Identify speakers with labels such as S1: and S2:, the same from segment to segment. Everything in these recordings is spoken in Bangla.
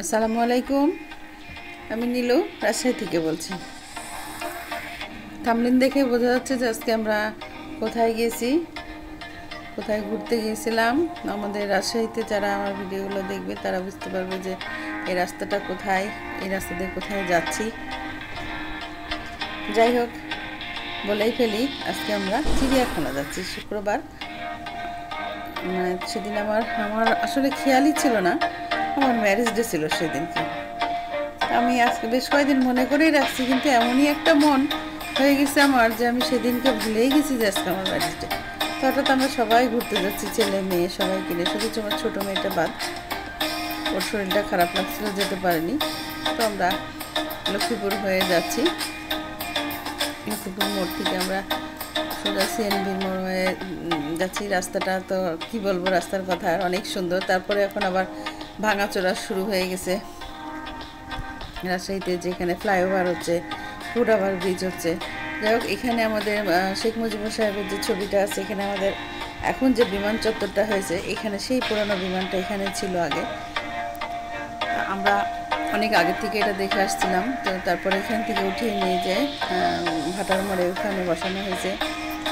S1: আসসালামু আলাইকুম। আমি নীলু রাজশাহী থেকে বলছি। থাম্বনেল দেখে বোঝা যাচ্ছে যে আজকে আমরা কোথায় গেছি, কোথায় ঘুরতে গিয়েছিলাম। আমাদের রাজশাহীতে যারা আমার ভিডিওগুলো দেখবে তারা বুঝতে পারবে যে এই রাস্তাটা কোথায়, এই রাস্তা দিয়ে কোথায় যাচ্ছি। যাই হোক, বলেই ফেলি, আজকে আমরা চিড়িয়াখানা যাচ্ছি শুক্রবার। সেদিন আমার আসলে খেয়ালই ছিল না, আমার ম্যারেজ ডে ছিল সেদিনকে। আমি আজকে বেশ কয়েকদিন মনে করেই রাখছি, কিন্তু এমনই একটা মন হয়ে গেছে আমার যে আমি সেদিনকে ভুলেই গেছি যে আজকে আমার ম্যারেজ ডে। তো হঠাৎ আমরা সবাই ঘুরতে যাচ্ছি, ছেলে মেয়ে সবাই কিনে, শুধু আমার ছোটো মেয়েটা বাদ, ওর শরীরটা খারাপ লাগছিল, যেতে পারেনি। তো আমরা লক্ষ্মীপুর হয়ে যাচ্ছি। লক্ষ্মীপুর মোড় থেকে আমরা সোজা সিএনবির মোড় হয়ে যাচ্ছি। রাস্তাটা তো কি বলবো, রাস্তার কথা অনেক সুন্দর। তারপরে এখন আবার ভাঙাচোরা শুরু হয়ে গেছে রাজশাহীতে, যেখানে ফ্লাইওভার হচ্ছে, ফুটওভার ব্রিজ হচ্ছে। যাই হোক, এখানে আমাদের শেখ মুজিবুর সাহেবের যে ছবিটা আছে, এখানে আমাদের এখন যে বিমান চত্বরটা হয়েছে, এখানে সেই পুরানো বিমানটা এখানে ছিল আগে। আমরা অনেক আগে থেকে এটা দেখে আসছিলাম। তো তারপরে এখান থেকে উঠিয়ে নিয়ে যায় ভাটার মোড়ে, ওখানে বসানো হয়েছে।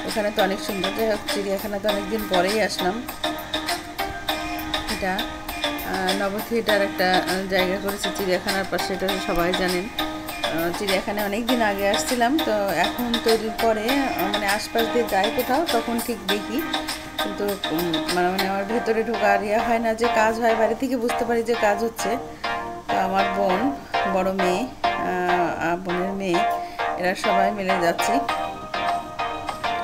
S1: ওখানে তো অনেক সুন্দর। যাই হোক, চিড়িয়াখানা তো অনেকদিন পরেই আসলাম। এটা নব থিয়েটার একটা জায়গা করেছে চিড়িয়াখানার পাশে, এটা সবাই জানেন। চিড়িয়াখানায় অনেক দিন আগে আসছিলাম, তো এখন তৈরির পরে মানে আশপাশ দিয়ে যাই কোথাও, তখন ঠিক দেখি, কিন্তু মানে আমার ভেতরে ঢোকার ইয়ে হয় না, যে কাজ হয় বাইরে থেকে বুঝতে পারি যে কাজ হচ্ছে। তো আমার বোন, বড় মেয়ে, বোনের মেয়ে, এরা সবাই মিলে যাচ্ছি।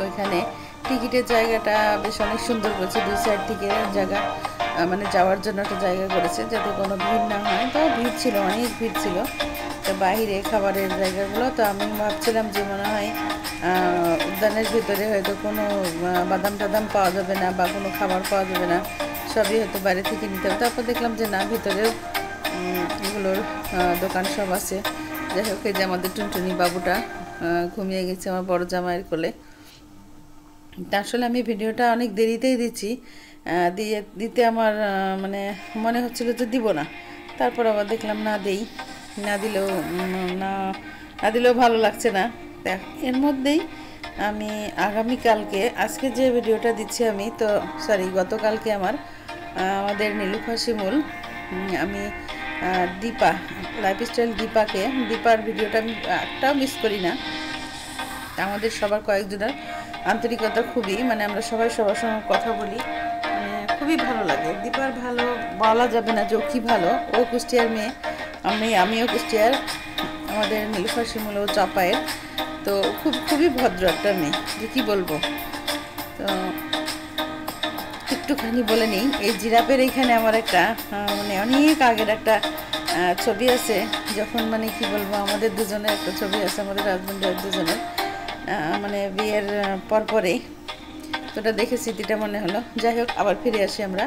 S1: ওইখানে টিকিটের জায়গাটা বেশ অনেক সুন্দর করেছে, দুই সাইড থেকে জায়গা, মানে যাওয়ার জন্য একটা জায়গা করেছে যাতে কোনো ভিড় না হয়। তো ভিড় ছিল, অনেক ভিড় ছিল। তো বাইরে খাবারের জায়গাগুলো, তো আমি ভাবছিলাম যে মনে হয় উদ্যানের ভিতরে হয়তো কোনো বাদাম টাদাম পাওয়া যাবে না, বা কোনো খাবার পাওয়া যাবে না, সবই হয়তো বাইরে থেকে নিতে হবে। তারপর দেখলাম যে না, ভিতরেও এগুলোর দোকান সব আছে। যাই হোক, এই যে আমাদের টুনটুনি বাবুটা ঘুমিয়ে গেছে আমার বড় জামাইয়ের কোলে। তা আসলে আমি ভিডিওটা অনেক দেরিতেই দিচ্ছি, দিতে আমার মানে মনে হচ্ছিল যে দিব না। তারপর আবার দেখলাম না দেই, না দিলেও না না দিলেও ভালো লাগছে না। এর মধ্যেই আমি আগামীকালকে, আজকে যে ভিডিওটা দিচ্ছি আমি, তো সরি গতকালকে আমাদের নীলুফা শিমুল, আমি দীপা লাইফস্টাইল দীপার ভিডিওটা আমি একটাও মিস করি না। আমাদের সবার কয়েকজনের আন্তরিকতা খুবই, মানে আমরা সবাই সবার সঙ্গে কথা বলি, মানে খুবই ভালো লাগে। দীপার ভালো বলা যাবে না যে ও কী ভালো, ও কুষ্টিয়ার মেয়ে, আমিও কুষ্টিয়ার, আমাদের নীলুফা শিমুল ও চাপায়ের। তো খুবই ভদ্র একটা মেয়ে, যে কী বলবো। তো একটুখানি বলে নিই, এই জিরাপের এইখানে আমার একটা মানে অনেক আগের একটা ছবি আছে, যখন মানে কি বলবো, আমাদের দুজনের একটা ছবি আছে, আমাদের হাজব্যান্ডের দুজনের, মানে বিয়ের পরপরেই। তো ওটা দেখে স্মৃতিটা মনে হলো। যাই হোক, আবার ফিরে আসি আমরা।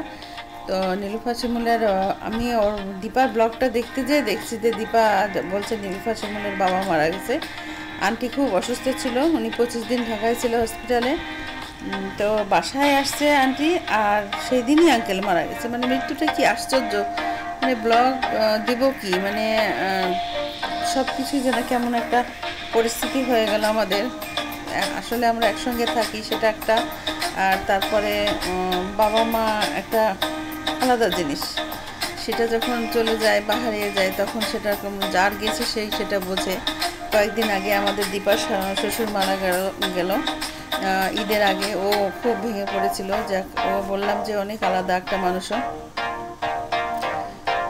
S1: তো নীলুফা শিমুলের, আমি ওর দীপার ব্লগটা দেখতে যেয়ে দেখছি যে দীপা বলছে নীলুফা শিমুলের বাবা মারা গেছে। আন্টি খুব অসুস্থ ছিল, উনি 25 দিন ঢাকায় ছিল হসপিটালে। তো বাসায় আসছে আন্টি, আর সেই দিনই আঙ্কেল মারা গেছে। মানে মৃত্যুটা কি আশ্চর্য, মানে ব্লগ দেব কি, মানে সব কিছুই যেন কেমন একটা পরিস্থিতি হয়ে গেল আমাদের। আসলে আমরা একসঙ্গে থাকি, সেটা একটা, আর তারপরে বাবা মা একটা আলাদা জিনিস, সেটা যখন চলে যায় বা হারিয়ে যায়, তখন সেটা যার গেছে সেই সেটা বোঝে। কয়েকদিন আগে আমাদের দীপার শ্বশুর মারা গেল ঈদের আগে। ও খুব ভেঙে পড়েছিল, যাক ও বললাম যে অনেক আলাদা একটা মানুষও।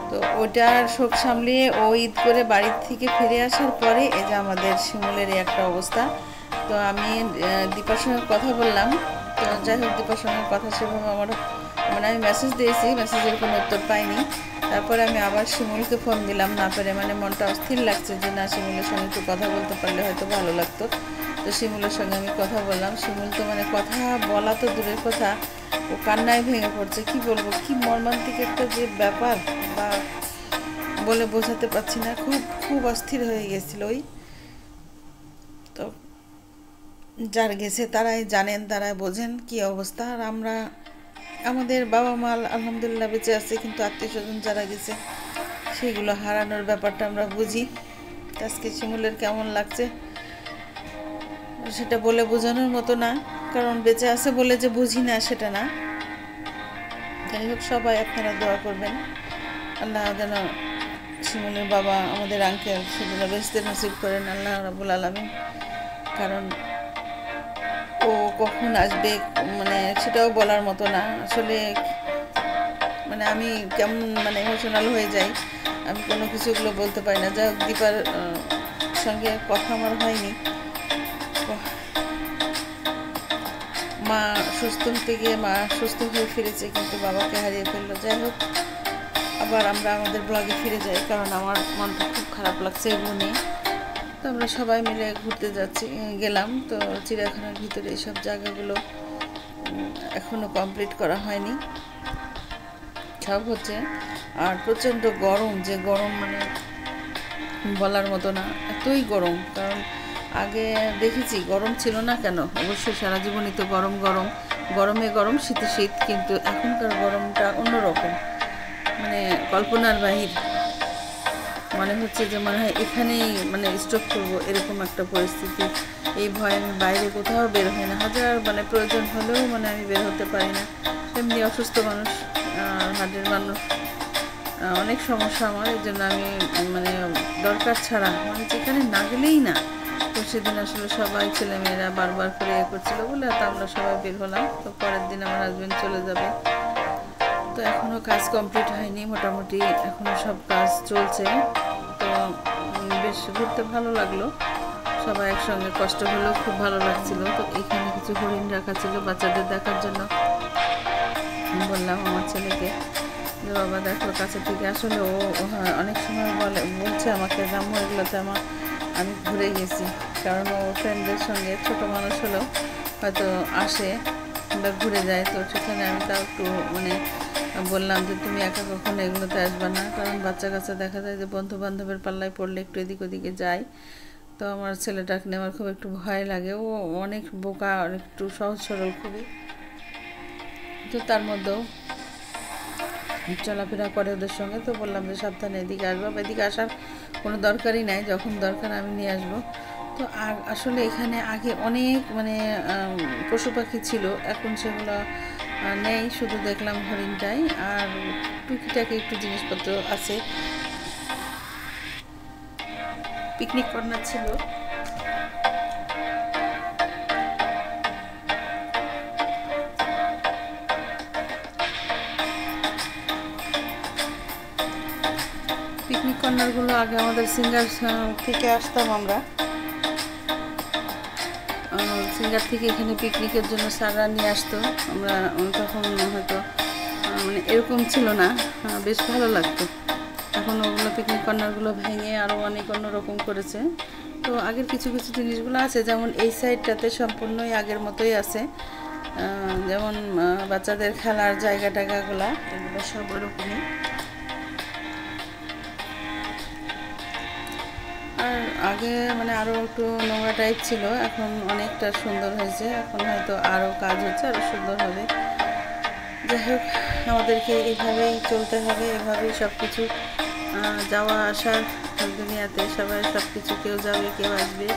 S1: তো ওইটার শোক সামলিয়ে ও ঈদ করে বাড়ির থেকে ফিরে আসার পরে এই যে আমাদের শিমুলের একটা অবস্থা। তো আমি দীপার সঙ্গে কথা বললাম। তো যাই হোক, দীপার সঙ্গে কথা সেভাবে আমার, মানে আমি মেসেজ দিয়েছি, মেসেজের কোনো উত্তর পাইনি। তারপরে আমি আবার শিমুলকে ফোন দিলাম, না পেরে, মানে মনটা অস্থির লাগছে যে না, শিমুলের সঙ্গে একটু কথা বলতে পারলে হয়তো ভালো লাগতো। তো শিমুলের সঙ্গে আমি কথা বললাম। শিমুল তো মানে কথা বলা তো দূরের কথা, ও কান্নায় ভেঙে পড়ছে। কি বলবো, কি মর্মান্তিক একটা যে ব্যাপার, বা বলে বোঝাতে পারছি না। খুব অস্থির হয়ে গেছিল ওই। তো যার গেছে তারাই জানেন, তারাই বোঝেন কি অবস্থা। আর আমাদের বাবা মা আলহামদুলিল্লাহ বেঁচে আছে, কিন্তু আত্মীয় স্বজন যারা গেছে সেগুলো হারানোর ব্যাপারটা আমরা বুঝি। আজকে শিমুলের কেমন লাগছে সেটা বলে বোঝানোর মতো না, কারণ বেঁচে আছে বলে যে বুঝি না সেটা না। যাই হোক, সবাই আপনারা দোয়া করবেন আল্লাহ যেন শিমুলের বাবা আমাদের আঙ্কেল সেদিন বেহেশতে নসিব করেন আল্লাহ রাব্বুল আলামিন। কারণ ও কখন আসবে মানে সেটাও বলার মতো না। আসলে মানে আমি কেমন মানে ইমোশনাল হয়ে যাই, আমি কোনো কিছুগুলো বলতে পারি না। যাই হোক, দীপার সঙ্গে কথা আমার হয়নি। মা সুস্থ হতে গিয়ে মা সুস্থ হয়ে ফিরেছে, কিন্তু বাবাকে হারিয়ে ফেললো। যাই হোক, আবার আমরা আমাদের ব্লগে ফিরে যাই, কারণ আমার মনটা খুব খারাপ লাগছে এগুলো নিয়ে। তো আমরা সবাই মিলে ঘুরতে গেলাম। তো চিড়িয়াখানার ভিতরে এইসব জায়গাগুলো এখনও কমপ্লিট করা হয়নি, সব হচ্ছে। আর প্রচণ্ড গরম, যে গরম মানে বলার মতো না, এতই গরম। কারণ আগে দেখেছি গরম ছিল না কেন, অবশ্যই সারা জীবনই তো গরম গরম, গরমে গরম, শীতে শীত, কিন্তু এখনকার গরমটা অন্যরকম, মানে কল্পনার বাহির। মনে হচ্ছে যে মনে হয় এখানেই মানে স্টপ করবো, এরকম একটা পরিস্থিতি। এই ভয়ে আমি বাইরে কোথাও বের হই না, হাজার মানে প্রয়োজন হলেও মানে আমি বের হতে পারি না। এমনি অসুস্থ মানুষ, হার্টের মানুষ, অনেক সমস্যা আমার। এই জন্য আমি মানে দরকার ছাড়া মানে যেখানে না গেলেই না। তো সেদিন আসলে সবাই ছেলেমেয়েরা বারবার করে করছিল বলে তো আমরা সবাই বের হলাম। তো পরের দিন আমার হাজব্যান্ড চলে যাবে। তো এখনও কাজ কমপ্লিট হয়নি, মোটামুটি এখনও সব কাজ চলছে। তো বেশ ঘুরতে ভালো লাগলো, সবাই একসঙ্গে, কষ্ট হলেও খুব ভালো লাগছিল। তো এখানে কিছু হরিণ রাখা ছিল বাচ্চাদের দেখার জন্য। বললাম আমার ছেলেকে যে বাবা দেখো কাছে থেকে। আসলে ও অনেক সময় বলছে আমাকে জাম্মু এগুলোতে আমি ঘুরে গেছি, কারণ ও ফ্রেন্ডদের সঙ্গে, ছোট মানুষ হলেও হয়তো আসে বা ঘুরে যায়। তো সেখানে আমি তাও একটু মানে বললাম যে তুমি একা কখনো এগুলোতে আসবে না, কারণ বাচ্চা কাচ্চা দেখা যায় যে বন্ধু বান্ধবের পাল্লায় পড়লে একটু এদিক ওদিকে যায়। তো আমার ছেলেটাকে নিয়ে আমার খুব একটু ভয় লাগে। ও অনেক বোকা, একটু সহজ সরল খুবই, তো তার মধ্যেও চলাফেরা করে ওদের সঙ্গে। তো বললাম যে সাবধানে এদিকে আসবো, এদিকে আসার কোনো দরকারই নাই, যখন দরকার আমি নিয়ে আসবো। তো আসলে এখানে আগে অনেক মানে পশু পাখি ছিল, এখন সেগুলো নেই, শুধু দেখলাম হরিণটাই। আর টুকিটাকি একটু জিনিসপত্র আছে, পিকনিক কর্নার ছিল। পিকনিক কর্নারগুলো আগে আমাদের সিঙ্গার থেকে আসতাম আমরা, সিঙ্গার থেকে এখানে পিকনিকের জন্য স্যাররা নিয়ে আসতো। আমরা তখন হয়তো মানে এরকম ছিল না, বেশ ভালো লাগতো। এখন ওগুলো পিকনিক কর্নারগুলো ভেঙে আরও অনেক অন্যরকম করেছে। তো আগের কিছু কিছু জিনিসগুলো আছে, যেমন এই সাইডটাতে সম্পূর্ণই আগের মতোই আছে, যেমন বাচ্চাদের খেলার জায়গা টায়গাগুলা, এগুলো সব ওরকমই। আর আগে মানে আরও একটু নোংরা টাইপ ছিল, এখন অনেকটা সুন্দর হয়েছে। এখন হয়তো আরও কাজ হচ্ছে, আরও সুন্দর হবে। যাই হোক, আমাদেরকে এইভাবেই চলতে হবে, এভাবেই সব কিছু যাওয়া আসার দুনিয়াতে সবাই সব কিছু, কেউ যাবে কেউ আসবে,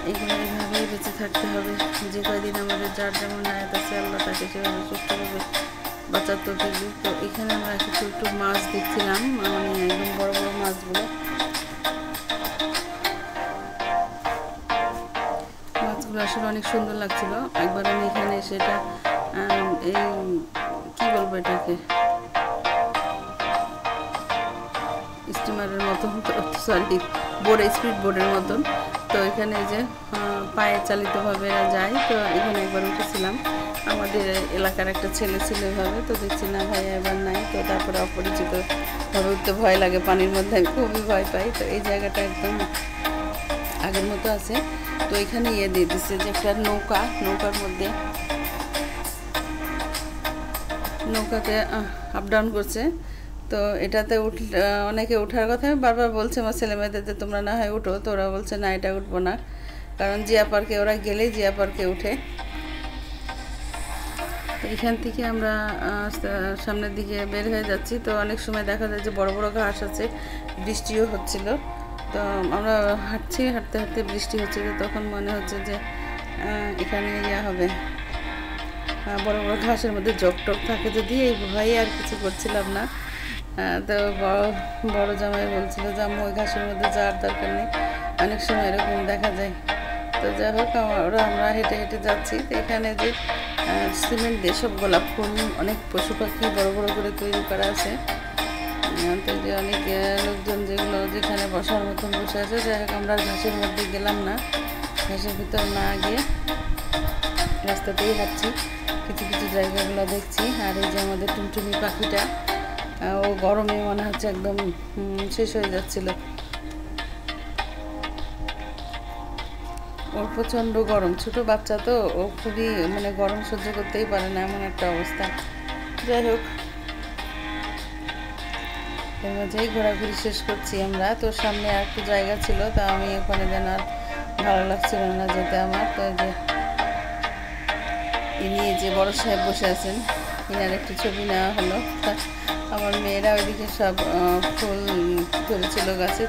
S1: এগুলো এইভাবেই বেঁচে থাকতে হবে। যে কয়দিন আমাদের যার যেমন নায়াত আছে আল্লাহ তাকে সেভাবে সুস্থভাবে বাঁচাতে হবে। তো এখানে আমরা কিছু একটু মাছ দেখছিলাম, মানে একদম বড় বড় মাছগুলো আসলে অনেক সুন্দর লাগছিল। একবার আমি এখানে সেটা এই কী বলবো এটাকে, স্টিমারের মতন, সরি বোর্ড, স্পিড বোর্ডের মতন। তো এখানে যে পায়ে চালিতভাবে যায়, তো এখানে একবার উঠেছিলাম। আমাদের এলাকার একটা ছেলে ছিল এভাবে, তো দেখছি না ভাই এবার নাই। তো তারপরে অপরিচিতভাবে উঠতে ভয় লাগে পানির মধ্যে, আমি খুবই ভয় পাই। তো এই জায়গাটা একদম আগের মতো আছে। তো এখানে দিয়ে দিচ্ছে যে একটা নৌকার মধ্যে, নৌকাতে আপ ডাউন করছে। তো এটাতে অনেকে ওঠার কথা বারবার বলছে আমার ছেলে মেয়েদের যে তোমরা না হয় উঠো, তো ওরা বলছে না এটা উঠবো না, কারণ জিয়া পার্কে ওরা গেলেই জিয়া পার্কে উঠে। তো এখান থেকে আমরা সামনের দিকে বের হয়ে যাচ্ছি। তো অনেক সময় দেখা যায় যে বড় বড় ঘাস আছে, বৃষ্টিও হচ্ছিল। তো আমরা হাঁটতে হাঁটতে বৃষ্টি হচ্ছে, তো তখন মনে হচ্ছে যে এখানে হবে বড় বড় ঘাসের মধ্যে জগ টক থাকে যদি, এই ভয়ে আর কিছু করছিলাম না। তো বড় জামাই বলছিল যে আম্মু ওই ঘাসের মধ্যে যাওয়ার দরকার নেই, অনেক সময় এরকম দেখা যায়। তো যাই হোক আমরা হেঁটে হেঁটে যাচ্ছি। তো এখানে যে সিমেন্ট দিয়ে সব গোলাপ ফুল, অনেক পশু পাখি বড় বড় করে তৈরি করা আছে। তো যে অনেক লোকজন যেগুলো যেখানে বসার মতন বসে আছে। যাই হোক আমরা ঘাসের মধ্যে গেলাম না, ঘাসের ভিতর না গিয়ে রাস্তাতেই হাঁটছি, কিছু কিছু জায়গাগুলো দেখছি। আর এই যে আমাদের টুনটুনি পাখিটা, ও গরমে মনে হচ্ছে একদম শেষ হয়ে যাচ্ছিল। ওর প্রচণ্ড গরম, ছোট বাচ্চা তো, ও খুবই মানে গরম সহ্য করতেই পারে না, এমন একটা অবস্থা। যাই হোক এর মাঝেই ঘোরাঘুরি শেষ করছি আমরা। তো সামনে আর একটু জায়গা ছিল, তা আমি ওখানে যেন আর ভালো লাগছিল না যেতে আমার। তো যে ইনি যে বড় সাহেব বসে আছেন, ইনার একটু ছবি নেওয়া হলো। আমার মেয়েরা ওইদিকে সব ফুল ধরেছিল গাছে,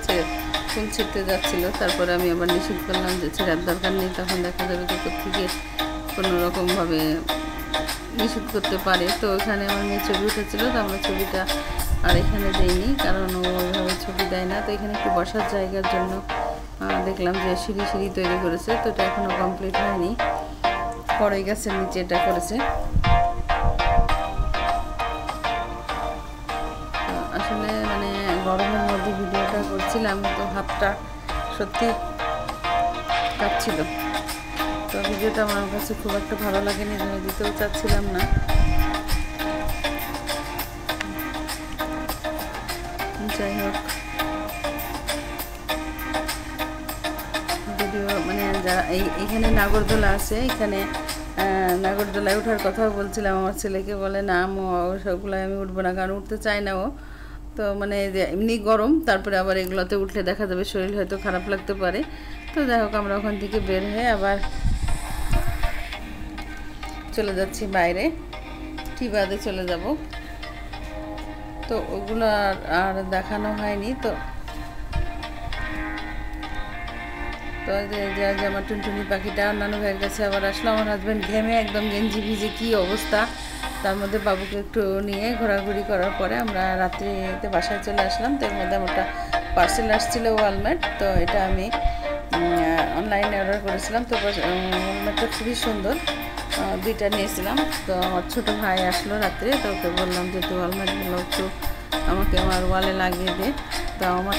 S1: ফুল ছিঁড়তে যাচ্ছিলো। তারপরে আমি আবার নিষেধ করলাম যে ছেঁড়ার দরকার নেই, তখন দেখা যাবে যে কোত্থেকে কোনো রকমভাবে নিষেধ করতে পারে। তো ওখানে আমার মেয়ে ছবি উঠেছিলো, তো আমরা ছবিটা আর এখানে দেইনি, কারণ ও ওইভাবে ছবি দেয় না। তো এখানে একটু বসার জায়গার জন্য দেখলাম যে সিঁড়ি তৈরি করেছে, তো এটা এখনও কমপ্লিট হয়নি, পরে গাছের নিচে এটা করেছে। আসলে মানে গরমের মধ্যে ভিডিওটা করছিলাম, তো হাতটা সত্যি কাঁপছিল। তো ভিডিওটা আমার কাছে খুব একটা ভালো লাগেনি, আমি দিতেও চাচ্ছিলাম না। যাই হোক ভিডিও মানে যারা এইখানে নাগরদোলা আছে, এখানে নাগরদোলায় ওঠার কথাও বলছিলাম আমার ছেলেকে, বলে না সবগুলো আমি উঠবো না, কারণ উঠতে চাই না ও। তো মানে এমনি গরম, তারপরে আবার এগুলোতে উঠলে দেখা যাবে শরীর হয়তো খারাপ লাগতে পারে। তো যাই হোক আমরা ওখান থেকে বের হয়ে আবার চলে যাচ্ছি বাইরে, টিবাদে চলে যাব। তো ওগুলো আর দেখানো হয়নি। তো যে আমার টুনটুনি পাখিটা নানু ভাইয়ের কাছে আবার আসলো। আমার হাজব্যান্ড ঘেমে একদম গেঞ্জি ভিজে কী অবস্থা, তার মধ্যে বাবুকে একটু নিয়ে ঘোরাঘুরি করার পরে আমরা রাত্রিতে বাসায় চলে আসলাম। তো এর মধ্যে একটা পার্সেল আসছিলো ওয়ালমেট, তো এটা আমি অনলাইনে অর্ডার করেছিলাম। তো ওয়ালমেটটা খুবই সুন্দর, দুইটা নিয়েছিলাম। তো আমার ছোটো ভাই আসলো রাত্রে, তো ওকে বললাম যে তুই ওয়ালমেটগুলো একটু আমাকে আমার ওয়ালে লাগিয়ে দে। তো আমার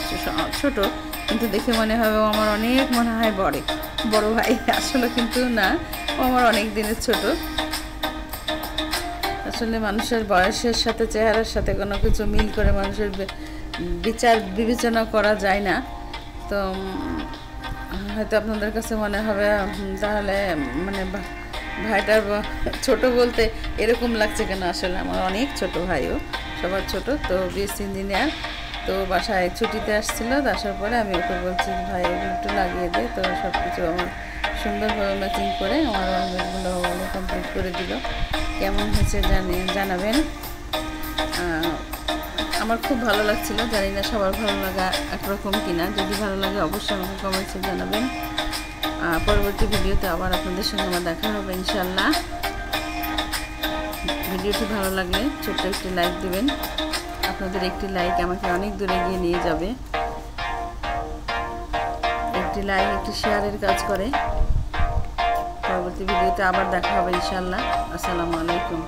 S1: ছোটো, কিন্তু দেখে মনে হবে ও আমার অনেক মনে হয় বড় ভাই, আসলে কিন্তু না, ও আমার অনেক দিনের ছোট। আসলে মানুষের বয়সের সাথে চেহারার সাথে কোনো কিছু মিল করে মানুষের বিচার বিবেচনা করা যায় না। তো হয়তো আপনাদের কাছে মনে হবে তাহলে মানে ভাইটার ছোট বলতে এরকম লাগছে কেন, আসলে আমার অনেক ছোট ভাইও, সবার ছোট। তো বিএসসি ইঞ্জিনিয়ার, তো বাসায় ছুটিতে আসছিল, আসার পরে আমি ওকে বলছি ভাই এগুলো একটু লাগিয়ে দে। তো সব কিছু আমার সুন্দরভাবে ম্যাচিং করে আমার ওয়ালমেটগুলো কমপ্লিট করে দিল। কেমন হয়েছে জানাবেন। আমার খুব ভালো লাগছিল, জানি না সবার ভালো লাগা একরকম কিনা। যদি ভালো লাগে অবশ্যই আমাকে কমেন্টসে জানাবেন। পরবর্তী ভিডিওতে আবার আপনাদের সঙ্গে আমার দেখা হবে ইনশাল্লাহ। ভিডিওটি ভালো লাগলে ছোট্ট একটি লাইক দেবেন, আপনাদের একটি লাইক আমাকে অনেক দূরে গিয়ে নিয়ে যাবে। একটি লাইক একটি শেয়ারের কাজ করে। পরবর্তী ভিডিওতে আবার দেখা হবে ইনশাল্লাহ। আসসালামু আলাইকুম।